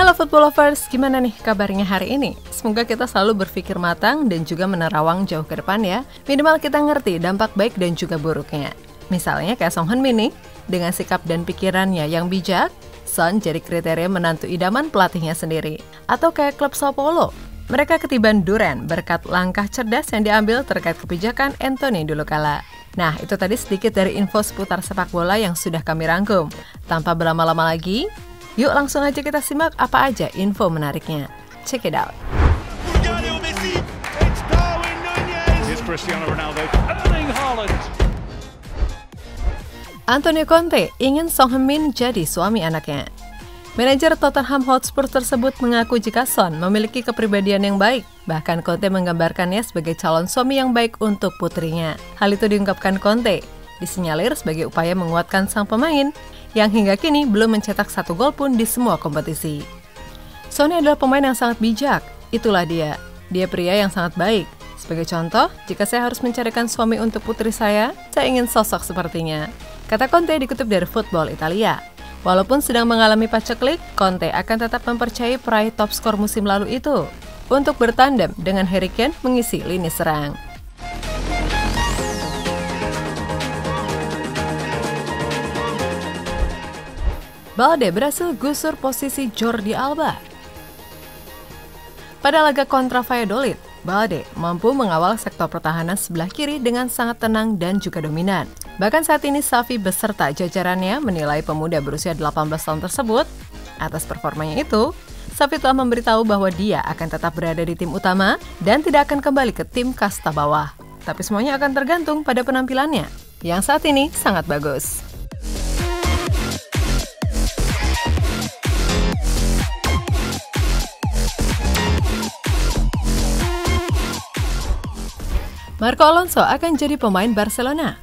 Halo Football Lovers, gimana nih kabarnya hari ini? Semoga kita selalu berpikir matang dan juga menerawang jauh ke depan ya. Minimal kita ngerti dampak baik dan juga buruknya. Misalnya kayak Song Heung-min nih, dengan sikap dan pikirannya yang bijak, Son jadi kriteria menantu idaman pelatihnya sendiri. Atau kayak klub Sao Paulo, mereka ketiban duren berkat langkah cerdas yang diambil terkait kebijakan Anthony dulu kala. Nah, itu tadi sedikit dari info seputar sepak bola yang sudah kami rangkum. Tanpa berlama-lama lagi, yuk langsung aja kita simak apa aja info menariknya. Check it out. Antonio Conte ingin Song Heung-min jadi suami anaknya. Manajer Tottenham Hotspur tersebut mengaku jika Son memiliki kepribadian yang baik. Bahkan Conte menggambarkannya sebagai calon suami yang baik untuk putrinya. Hal itu diungkapkan Conte, disinyalir sebagai upaya menguatkan sang pemain yang hingga kini belum mencetak satu gol pun di semua kompetisi. Son adalah pemain yang sangat bijak, itulah dia. Dia pria yang sangat baik. Sebagai contoh, jika saya harus mencarikan suami untuk putri saya ingin sosok sepertinya. Kata Conte dikutip dari Football Italia. Walaupun sedang mengalami paceklik, Conte akan tetap mempercayai peraih top skor musim lalu itu untuk bertandem dengan Harry Kane mengisi lini serang. Balde berhasil gusur posisi Jordi Alba. Pada laga kontra Valladolid, Balde mampu mengawal sektor pertahanan sebelah kiri dengan sangat tenang dan juga dominan. Bahkan saat ini Xavi beserta jajarannya menilai pemuda berusia 18 tahun tersebut. Atas performanya itu, Xavi telah memberitahu bahwa dia akan tetap berada di tim utama dan tidak akan kembali ke tim kasta bawah. Tapi semuanya akan tergantung pada penampilannya, yang saat ini sangat bagus. Marco Alonso akan jadi pemain Barcelona.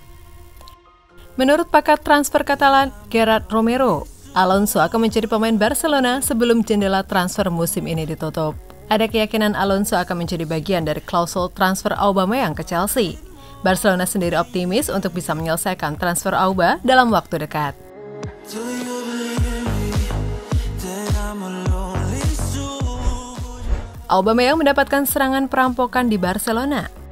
Menurut pakar transfer Katalan Gerard Romero, Alonso akan menjadi pemain Barcelona sebelum jendela transfer musim ini ditutup. Ada keyakinan Alonso akan menjadi bagian dari klausul transfer Aubameyang ke Chelsea. Barcelona sendiri optimis untuk bisa menyelesaikan transfer Auba dalam waktu dekat. Aubameyang mendapatkan serangan perampokan di Barcelona.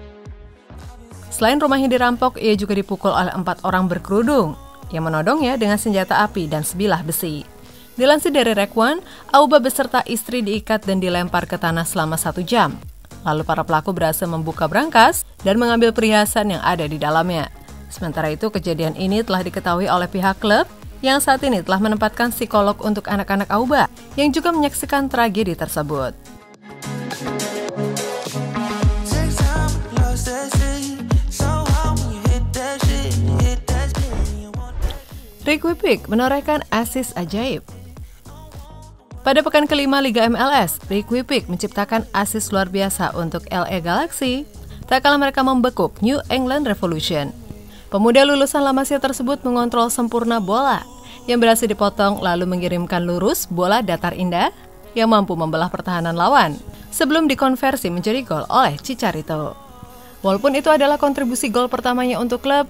Selain rumahnya dirampok, ia juga dipukul oleh 4 orang berkerudung yang menodongnya dengan senjata api dan sebilah besi. Dilansir dari Rek1, Auba beserta istri diikat dan dilempar ke tanah selama 1 jam. Lalu para pelaku berhasil membuka brankas dan mengambil perhiasan yang ada di dalamnya. Sementara itu, kejadian ini telah diketahui oleh pihak klub yang saat ini telah menempatkan psikolog untuk anak-anak Auba yang juga menyaksikan tragedi tersebut. Rick Wippick menorehkan assist ajaib. Pada pekan kelima Liga MLS, Rick Wippick menciptakan assist luar biasa untuk LA Galaxy, tak kala mereka membekuk New England Revolution. Pemuda lulusan La Masia tersebut mengontrol sempurna bola, yang berhasil dipotong lalu mengirimkan lurus bola datar indah yang mampu membelah pertahanan lawan, sebelum dikonversi menjadi gol oleh Chicharito. Walaupun itu adalah kontribusi gol pertamanya untuk klub,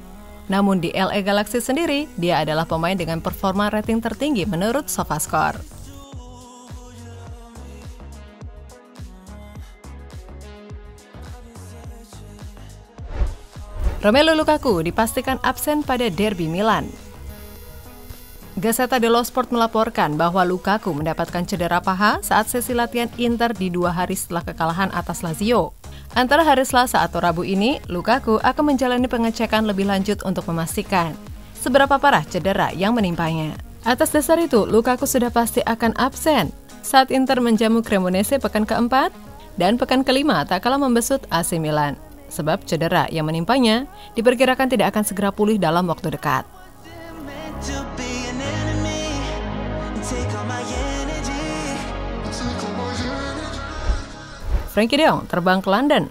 namun di LA Galaxy sendiri, dia adalah pemain dengan performa rating tertinggi menurut SofaScore. Romelu Lukaku dipastikan absen pada derby Milan. Gazzetta dello Sport melaporkan bahwa Lukaku mendapatkan cedera paha saat sesi latihan Inter di 2 hari setelah kekalahan atas Lazio. Antara hari Selasa atau Rabu ini, Lukaku akan menjalani pengecekan lebih lanjut untuk memastikan seberapa parah cedera yang menimpanya. Atas dasar itu, Lukaku sudah pasti akan absen saat Inter menjamu Cremonese pekan keempat dan pekan kelima tak kalah membesut AC Milan. Sebab cedera yang menimpanya diperkirakan tidak akan segera pulih dalam waktu dekat. Frenkie de Jong terbang ke London.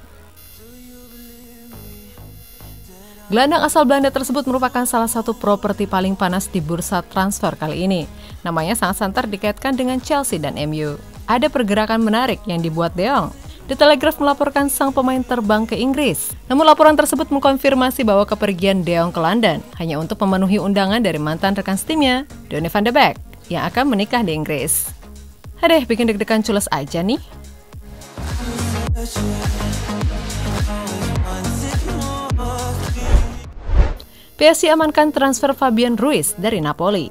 Gelandang asal Belanda tersebut merupakan salah satu properti paling panas di bursa transfer kali ini. Namanya sangat santer dikaitkan dengan Chelsea dan MU. Ada pergerakan menarik yang dibuat de Jong. The Telegraph melaporkan sang pemain terbang ke Inggris. Namun laporan tersebut mengkonfirmasi bahwa kepergian de Jong ke London hanya untuk memenuhi undangan dari mantan rekan setimnya, Donny van de Beek, yang akan menikah di Inggris. Adeh, bikin deg-degan cules aja nih. PSG amankan transfer Fabian Ruiz dari Napoli.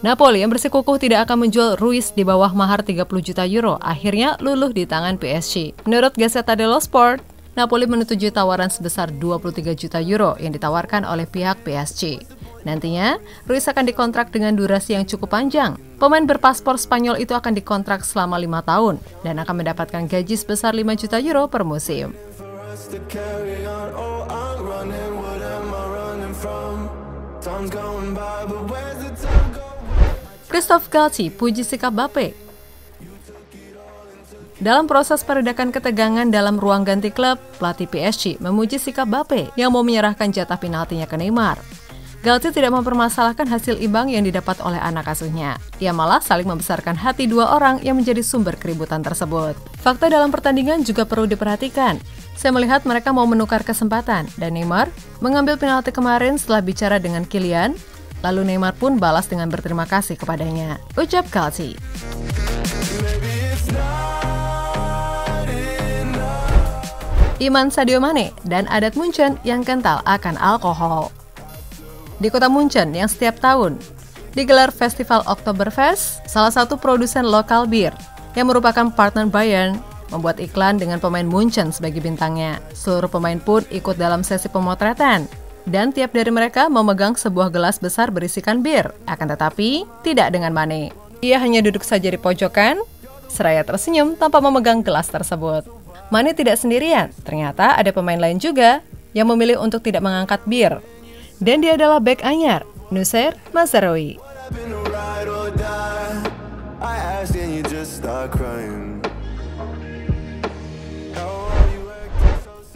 Napoli yang bersikukuh tidak akan menjual Ruiz di bawah mahar 30 juta euro akhirnya luluh di tangan PSG. Menurut Gazzetta dello Sport, Napoli menyetujui tawaran sebesar 23 juta euro yang ditawarkan oleh pihak PSG. Nantinya, Ruiz akan dikontrak dengan durasi yang cukup panjang. Pemain berpaspor Spanyol itu akan dikontrak selama 5 tahun dan akan mendapatkan gaji sebesar 5 juta euro per musim. Christophe Galtier puji sikap Mbappe. Dalam proses peredakan ketegangan dalam ruang ganti klub, pelatih PSG memuji sikap Mbappe yang mau menyerahkan jatah penaltinya ke Neymar. Galtier tidak mempermasalahkan hasil imbang yang didapat oleh anak asuhnya. Ia malah saling membesarkan hati dua orang yang menjadi sumber keributan tersebut. Fakta dalam pertandingan juga perlu diperhatikan. Saya melihat mereka mau menukar kesempatan, dan Neymar mengambil penalti kemarin setelah bicara dengan Kylian, lalu Neymar pun balas dengan berterima kasih kepadanya, ucap Galtier. Iman Sadio Mane dan adat Munchen yang kental akan alkohol. Di kota Munchen yang setiap tahun digelar Festival Oktoberfest, salah satu produsen lokal bir yang merupakan partner Bayern membuat iklan dengan pemain Munchen sebagai bintangnya. Seluruh pemain pun ikut dalam sesi pemotretan, dan tiap dari mereka memegang sebuah gelas besar berisikan bir. Akan tetapi, tidak dengan Mane. Ia hanya duduk saja di pojokan, seraya tersenyum tanpa memegang gelas tersebut. Mane tidak sendirian, ternyata ada pemain lain juga yang memilih untuk tidak mengangkat bir. Dan dia adalah bek anyar, Noussair Mazraoui.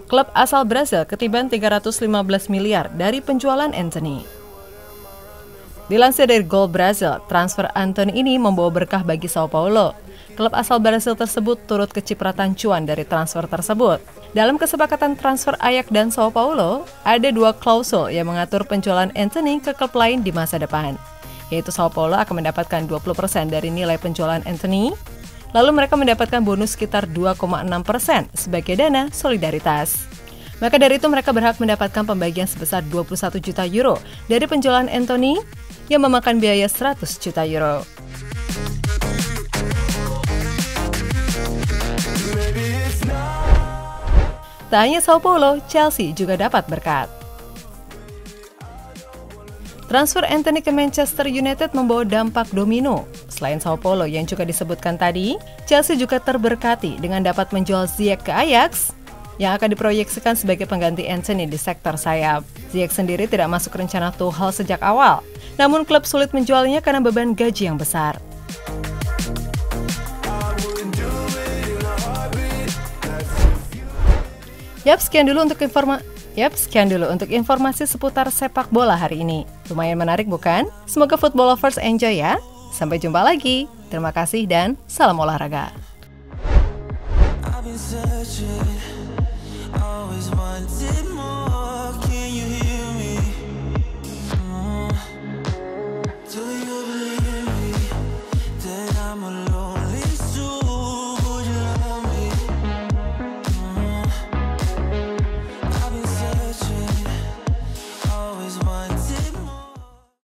Klub asal Brasil ketiban 315 miliar dari penjualan Antony. Dilansir dari Gol Brasil, transfer Antony ini membawa berkah bagi Sao Paulo. Klub asal Brasil tersebut turut kecipratan cuan dari transfer tersebut. Dalam kesepakatan transfer Ajax dan Sao Paulo, ada dua klausul yang mengatur penjualan Antony ke klub lain di masa depan, yaitu Sao Paulo akan mendapatkan 20% dari nilai penjualan Antony, lalu mereka mendapatkan bonus sekitar 2,6% sebagai dana solidaritas. Maka dari itu mereka berhak mendapatkan pembagian sebesar 21 juta euro dari penjualan Antony yang memakan biaya 100 juta euro. Tak hanya Sao Paulo, Chelsea juga dapat berkat. Transfer Antony ke Manchester United membawa dampak domino. Selain Sao Paulo yang juga disebutkan tadi, Chelsea juga terberkati dengan dapat menjual Ziyech ke Ajax yang akan diproyeksikan sebagai pengganti Antony di sektor sayap. Ziyech sendiri tidak masuk rencana Tuchel sejak awal, namun klub sulit menjualnya karena beban gaji yang besar. Sekian dulu untuk informasi seputar sepak bola hari ini. Lumayan menarik bukan? Semoga football lovers enjoy ya. Sampai jumpa lagi. Terima kasih dan salam olahraga. I've been searching, always wanted more.